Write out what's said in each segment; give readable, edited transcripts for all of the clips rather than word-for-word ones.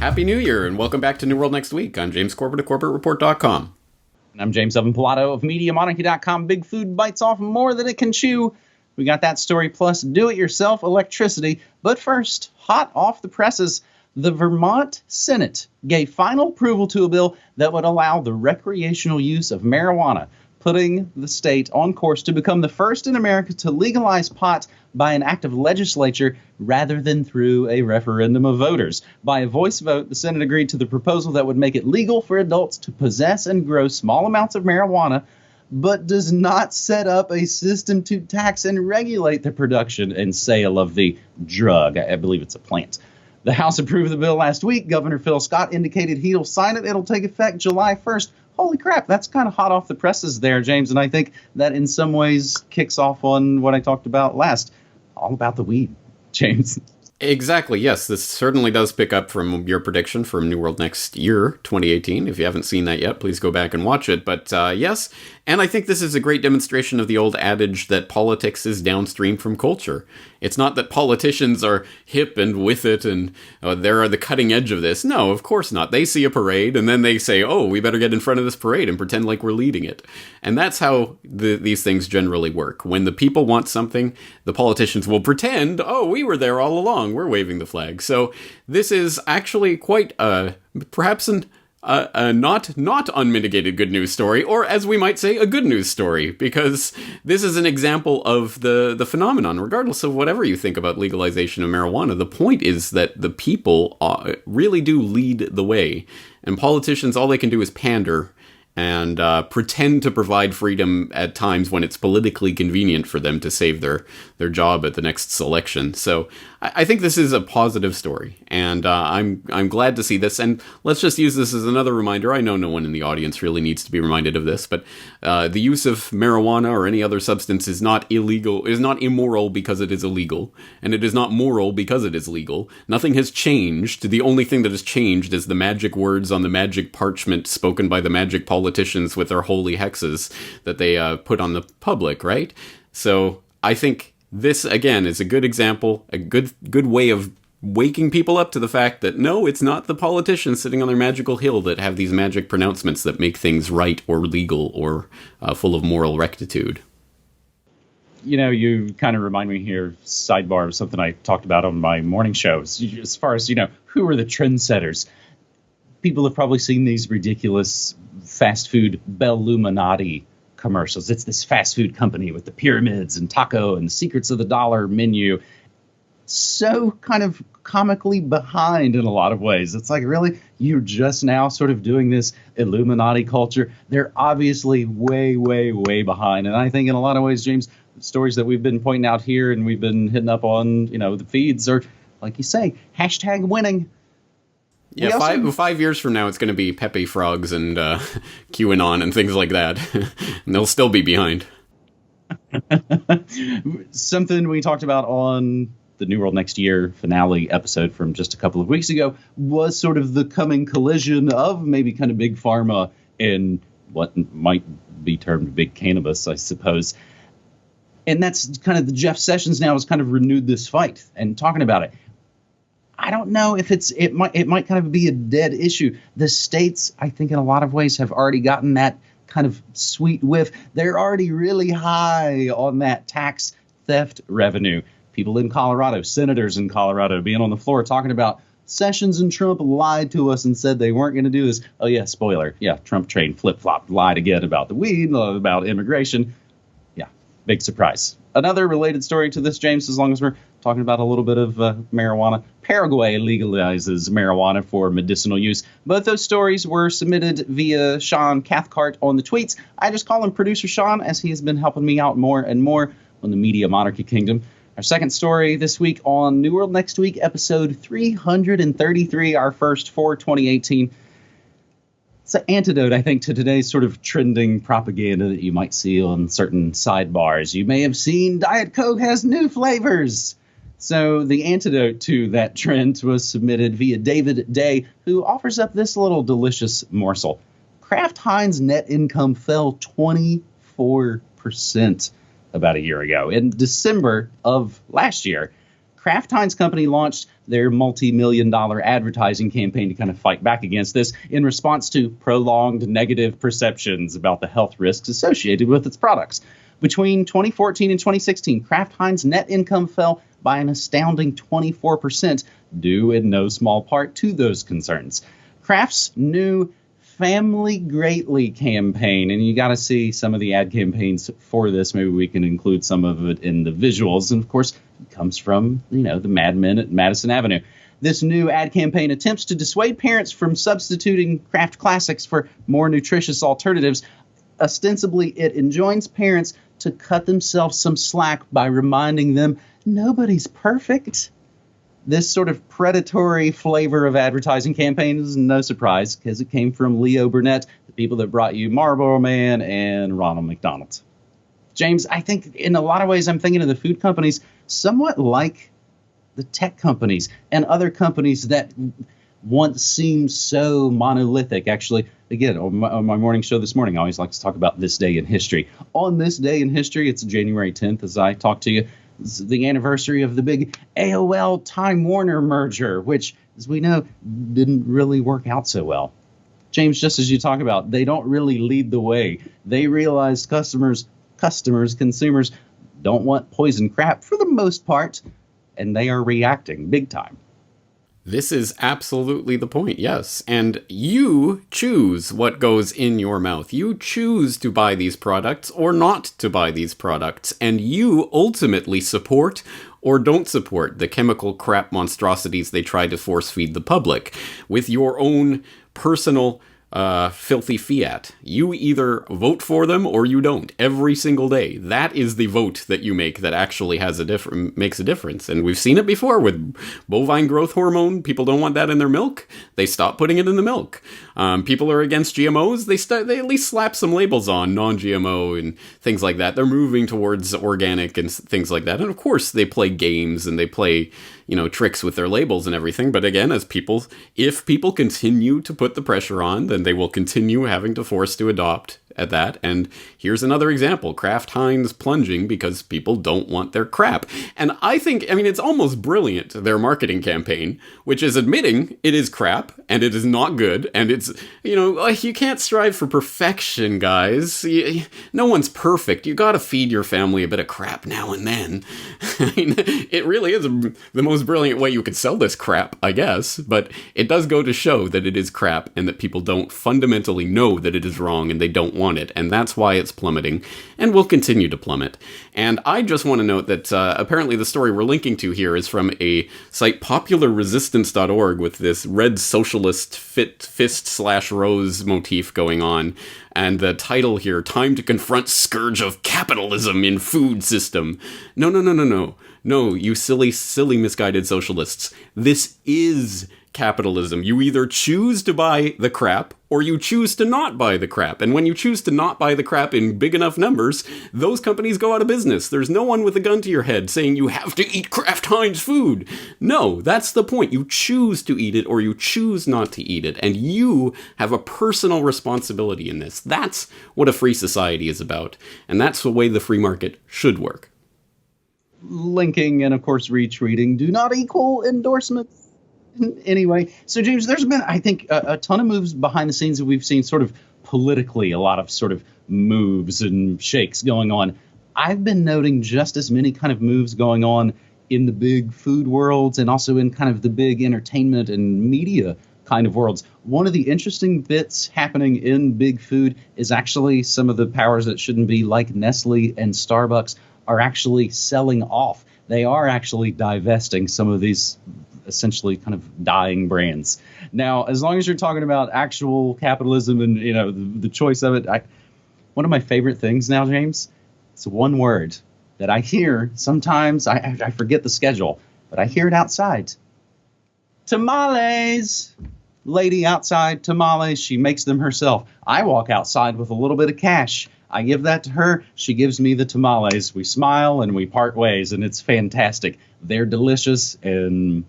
Happy New Year, and welcome back to New World Next Week. I'm James Corbett of CorbettReport.com. And I'm James Evan Pilato of MediaMonarchy.com. Big food bites off more than it can chew. We got that story plus do-it-yourself electricity. But first, hot off the presses, the Vermont Senate gave final approval to a bill that would allow the recreational use of marijuana, putting the state on course to become the first in America to legalize pot by an act of legislature rather than through a referendum of voters. By a voice vote, the Senate agreed to the proposal that would make it legal for adults to possess and grow small amounts of marijuana, but does not set up a system to tax and regulate the production and sale of the drug. I believe it's a plant. The House approved the bill last week. Governor Phil Scott indicated he'll sign it. It'll take effect July 1st. Holy crap, that's kind of hot off the presses there, James. And I think that in some ways kicks off on what I talked about last, all about the weed, James. Exactly, yes. This certainly does pick up from your prediction from New World Next Year, 2018. If you haven't seen that yet, please go back and watch it. But yes, and I think this is a great demonstration of the old adage that politics is downstream from culture. It's not that politicians are hip and with it and they're the cutting edge of this. No, of course not. They see a parade and then they say, oh, we better get in front of this parade and pretend like we're leading it. And that's how these things generally work. When the people want something, the politicians will pretend, oh, we were there all along. We're waving the flag. So this is actually quite perhaps a not unmitigated good news story, or as we might say, a good news story, because this is an example of the phenomenon. Regardless of whatever you think about legalization of marijuana, the point is that the people really do lead the way, and politicians, all they can do is pander and pretend to provide freedom at times when it's politically convenient for them to save their job at the next election. So I think this is a positive story, and I'm glad to see this. And let's just use this as another reminder. I know no one in the audience really needs to be reminded of this, but the use of marijuana or any other substance is not illegal, is not immoral because it is illegal, and it is not moral because it is legal. Nothing has changed. The only thing that has changed is the magic words on the magic parchment spoken by the magic politicians with their holy hexes that they put on the public, right? So I think this, again, is a good example, a good way of waking people up to the fact that, no, it's not the politicians sitting on their magical hill that have these magic pronouncements that make things right or legal or full of moral rectitude. You know, you kind of remind me here, sidebar, of something I talked about on my morning shows. As far as, who are the trendsetters? People have probably seen these ridiculous fast food Belluminati commercials. It's this fast food company with the pyramids and taco and the secrets of the dollar menu. So kind of comically behind in a lot of ways. It's like, really? You're just now sort of doing this Illuminati culture? They're obviously way, way, way behind. And I think in a lot of ways, James, the stories that we've been pointing out here and we've been hitting up on, the feeds are, like you say, hashtag winning. Yeah, 5 years from now, it's going to be Pepe Frogs and QAnon and things like that. And they'll still be behind. Something we talked about on the New World Next Year finale episode from just a couple of weeks ago was sort of the coming collision of maybe kind of big pharma and what might be termed big cannabis, I suppose. And that's kind of the Jeff Sessions now has kind of renewed this fight and talking about it. I don't know if it might kind of be a dead issue. The states, I think, in a lot of ways have already gotten that kind of sweet whiff. They're already really high on that tax theft revenue. People in Colorado, senators in Colorado, being on the floor talking about Sessions and Trump lied to us and said they weren't going to do this. Oh, yeah, spoiler. Yeah, Trump train flip-flopped, lied again about the weed, about immigration. Yeah, big surprise. Another related story to this, James, as long as we're talking about a little bit of marijuana. Paraguay legalizes marijuana for medicinal use. Both those stories were submitted via Sean Cathcart on the tweets. I just call him Producer Sean, as he has been helping me out more and more on the Media Monarchy Kingdom. Our second story this week on New World Next Week, episode 333, our first for 2018. It's an antidote, I think, to today's sort of trending propaganda that you might see on certain sidebars. You may have seen Diet Coke has new flavors. So the antidote to that trend was submitted via David Day, who offers up this little delicious morsel. Kraft Heinz net income fell 24% about a year ago. In December of last year, Kraft Heinz Company launched their multi-million-dollar advertising campaign to kind of fight back against this in response to prolonged negative perceptions about the health risks associated with its products. Between 2014 and 2016, Kraft Heinz net income fell by an astounding 24%, due in no small part to those concerns. Kraft's new Family Greatly campaign, and you got to see some of the ad campaigns for this. Maybe we can include some of it in the visuals. And of course, it comes from, the Mad Men at Madison Avenue. This new ad campaign attempts to dissuade parents from substituting Kraft classics for more nutritious alternatives. Ostensibly, it enjoins parents to cut themselves some slack by reminding them nobody's perfect. This sort of predatory flavor of advertising campaign is no surprise because it came from Leo Burnett, the people that brought you Marlboro Man and Ronald McDonald. James, I think in a lot of ways I'm thinking of the food companies somewhat like the tech companies and other companies that once seemed so monolithic. Actually, again, on my morning show this morning, I always like to talk about this day in history. On this day in history, it's January 10th as I talk to you. It's the anniversary of the big AOL Time Warner merger, which, as we know, didn't really work out so well. James, just as you talk about, they don't really lead the way. They realized consumers don't want poison crap for the most part, and they are reacting big time. This is absolutely the point, yes. And you choose what goes in your mouth. You choose to buy these products or not to buy these products. And you ultimately support or don't support the chemical crap monstrosities they try to force feed the public with your own personal filthy fiat. You either vote for them or you don't every single day. That is the vote that you make that actually has makes a difference. And we've seen it before with bovine growth hormone. People don't want that in their milk. They stop putting it in the milk. People are against GMOs. They at least slap some labels on non-GMO and things like that. They're moving towards organic and things like that. And of course they play games and they play tricks with their labels and everything. But again, if people continue to put the pressure on, then they will continue having to force to adopt at that. And here's another example. Kraft Heinz plunging because people don't want their crap. And I think, it's almost brilliant, their marketing campaign, which is admitting it is crap and it is not good. And it's, you can't strive for perfection, guys. No one's perfect. You got to feed your family a bit of crap now and then. It really is the most brilliant way you could sell this crap, I guess. But it does go to show that it is crap and that people don't fundamentally know that it is wrong and they don't want it, and that's why it's plummeting, and will continue to plummet. And I just want to note that apparently the story we're linking to here is from a site, popularresistance.org, with this red socialist fist/rose motif going on, and the title here, Time to Confront Scourge of Capitalism in Food System. No, you silly misguided socialists. This is capitalism. You either choose to buy the crap or you choose to not buy the crap. And when you choose to not buy the crap in big enough numbers, those companies go out of business. There's no one with a gun to your head saying you have to eat Kraft Heinz food. No, that's the point. You choose to eat it or you choose not to eat it. And you have a personal responsibility in this. That's what a free society is about. And that's the way the free market should work. Linking and, of course, retweeting do not equal endorsements. Anyway, so James, there's been, I think, a ton of moves behind the scenes that we've seen sort of politically, a lot of sort of moves and shakes going on. I've been noting just as many kind of moves going on in the big food worlds and also in kind of the big entertainment and media kind of worlds. One of the interesting bits happening in big food is actually some of the powers that shouldn't be, like Nestle and Starbucks, are actually selling off. They are actually divesting some of these essentially kind of dying brands. Now, as long as you're talking about actual capitalism and, the choice of it, one of my favorite things now, James, it's one word that I hear sometimes. I forget the schedule, but I hear it outside. Tamales. Lady outside, tamales. She makes them herself. I walk outside with a little bit of cash. I give that to her. She gives me the tamales. We smile and we part ways, and it's fantastic. They're delicious, and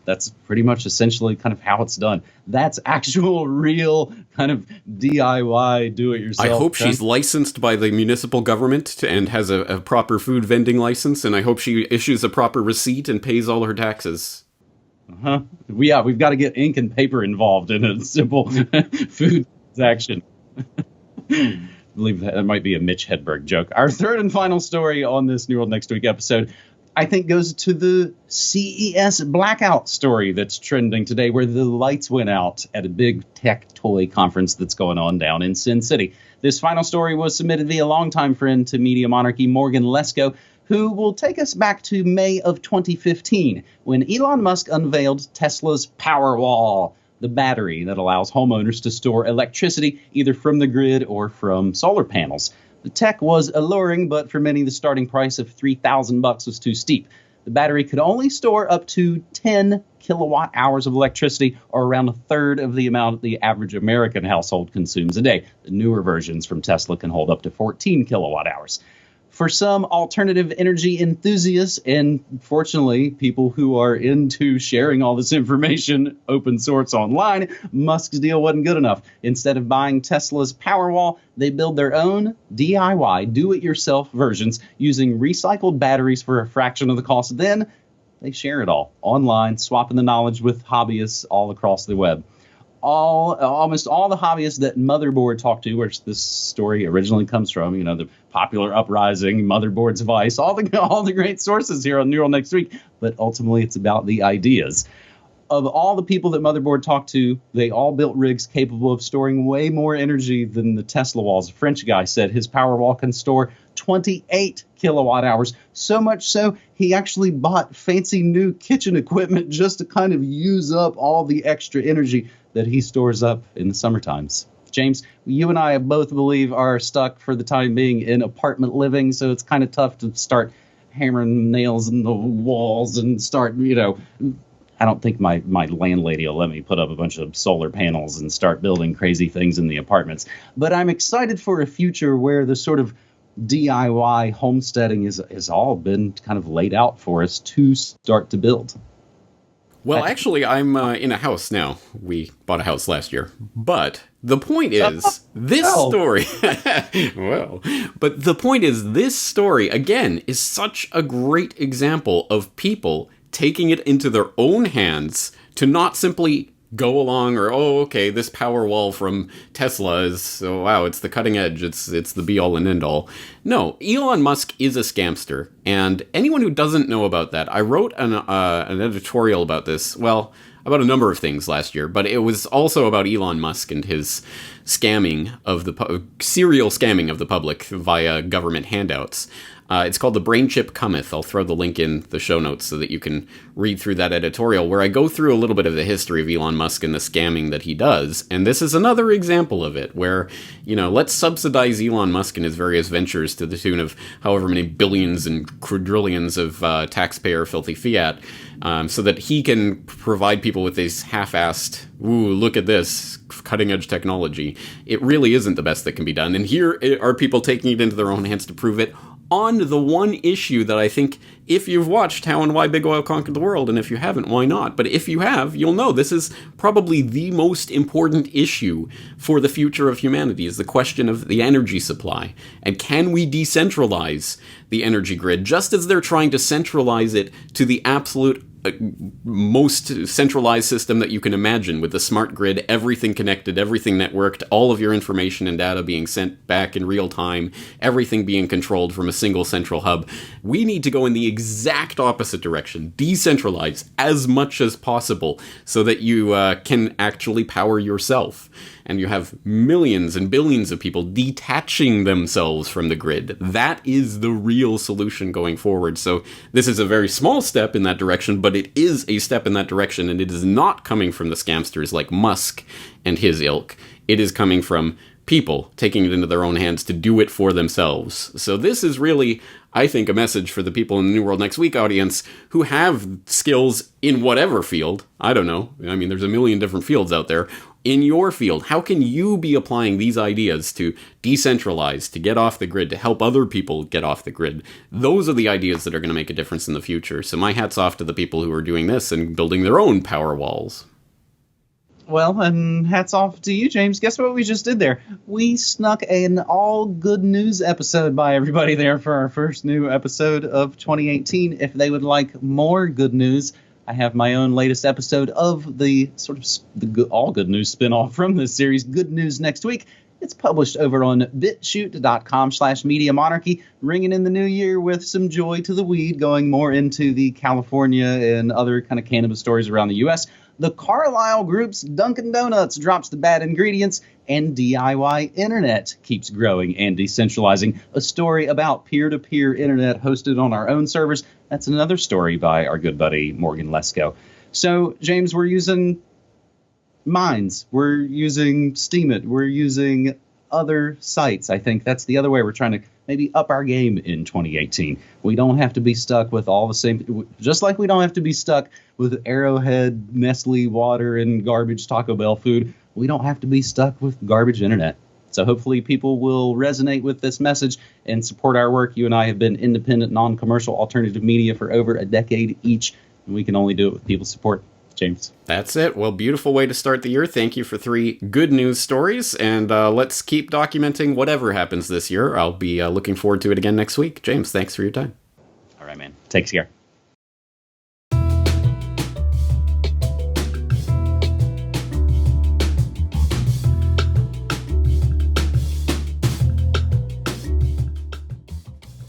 That's pretty much essentially kind of how it's done. That's actual, real kind of DIY, do-it-yourself. I hope she's licensed by the municipal government and has a proper food vending license, and I hope she issues a proper receipt and pays all her taxes. We've got to get ink and paper involved in a simple food transaction. I believe that might be a Mitch Hedberg joke. Our third and final story on this New World Next Week episode, I think, goes to the CES blackout story that's trending today, where the lights went out at a big tech toy conference that's going on down in Sin City. This final story was submitted via longtime friend to Media Monarchy, Morgan Lesko, who will take us back to May of 2015, when Elon Musk unveiled Tesla's Powerwall, the battery that allows homeowners to store electricity either from the grid or from solar panels. The tech was alluring, but for many, the starting price of $3,000 was too steep. The battery could only store up to 10 kilowatt hours of electricity, or around a third of the amount the average American household consumes a day. The newer versions from Tesla can hold up to 14 kilowatt hours. For some alternative energy enthusiasts, and fortunately people who are into sharing all this information open source online, Musk's deal wasn't good enough. Instead of buying Tesla's Powerwall, they build their own DIY, do-it-yourself versions using recycled batteries for a fraction of the cost. Then they share it all online, swapping the knowledge with hobbyists all across the web. Almost all the hobbyists that Motherboard talked to, which this story originally comes from, the Popular Uprising, Motherboard's Vice, all the great sources here on New World Next Week, but ultimately it's about the ideas. Of all the people that Motherboard talked to, they all built rigs capable of storing way more energy than the Tesla walls. A French guy said his Powerwall can store 28 kilowatt hours, so much so he actually bought fancy new kitchen equipment just to kind of use up all the extra energy that he stores up in the summer times. James, you and I both believe are stuck for the time being in apartment living, so it's kind of tough to start hammering nails in the walls and start, I don't think my landlady will let me put up a bunch of solar panels and start building crazy things in the apartments. But I'm excited for a future where the sort of DIY homesteading has all been kind of laid out for us to start to build. Well, actually, I'm in a house now. We bought a house last year. But the point is, this story... but the point is, this story, again, is such a great example of people taking it into their own hands to not simply go along or, this Powerwall from Tesla is, it's the cutting edge, it's the be-all and end-all. No, Elon Musk is a scamster, and anyone who doesn't know about that, I wrote an editorial about this, about a number of things last year, but it was also about Elon Musk and his scamming of serial scamming of the public via government handouts. It's called The Brain Chip Cometh. I'll throw the link in the show notes so that you can read through that editorial, where I go through a little bit of the history of Elon Musk and the scamming that he does. And this is another example of it, where, let's subsidize Elon Musk and his various ventures to the tune of however many billions and quadrillions of taxpayer filthy fiat, so that he can provide people with this half-assed, look at this cutting-edge technology. It really isn't the best that can be done. And here are people taking it into their own hands to prove it on the one issue that I think, if you've watched How and Why Big Oil Conquered the World, and if you haven't, why not? But if you have, you'll know this is probably the most important issue for the future of humanity, is the question of the energy supply. And can we decentralize the energy grid, just as they're trying to centralize it to the absolute most centralized system that you can imagine, with the smart grid, everything connected, everything networked, all of your information and data being sent back in real time, everything being controlled from a single central hub. We need to go in the exact opposite direction, decentralize as much as possible so that you can actually power yourself. And you have millions and billions of people detaching themselves from the grid. That is the real solution going forward. So this is a very small step in that direction, but it is a step in that direction, and it is not coming from the scamsters like Musk and his ilk. It is coming from people taking it into their own hands to do it for themselves. So this is really, I think, a message for the people in the New World Next Week audience who have skills in whatever field. I don't know. I mean, there's a million different fields out there. in your field, how can you be applying these ideas to decentralize, to get off the grid, to help other people get off the grid? Those are the ideas that are going to make a difference in the future. So my hat's off to the people who are doing this and building their own power walls. Well, and hats off to you, James. Guess what we just did there? We snuck an all good news episode by everybody there for our first new episode of 2018. If they would like more good news, I have my own latest episode of the sort of all good news spinoff from this series, Good News Next Week. It's published over on bitshoot.com/Media Monarchy, ringing in the new year with some joy to the weed, going more into the California and other kind of cannabis stories around the U.S. The Carlyle Group's Dunkin' Donuts drops the bad ingredients, and DIY Internet keeps growing and decentralizing. A story about peer-to-peer internet hosted on our own servers. That's another story by our good buddy Morgan Lesko. So, James, we're using Minds. We're using Steemit. We're using other sites. I think that's the other way we're trying to maybe up our game in 2018. We don't have to be stuck with all the same, just like we don't have to be stuck with Arrowhead, Nestle water, and garbage Taco Bell food. We don't have to be stuck with garbage internet. So hopefully people will resonate with this message and support our work. You and I have been independent, non-commercial alternative media for over a decade each, and we can only do it with people's support. James. That's it. Well, beautiful way to start the year. Thank you for 3 good news stories, and let's keep documenting whatever happens this year. I'll be looking forward to it again next week. James, thanks for your time. All right, man. Take care.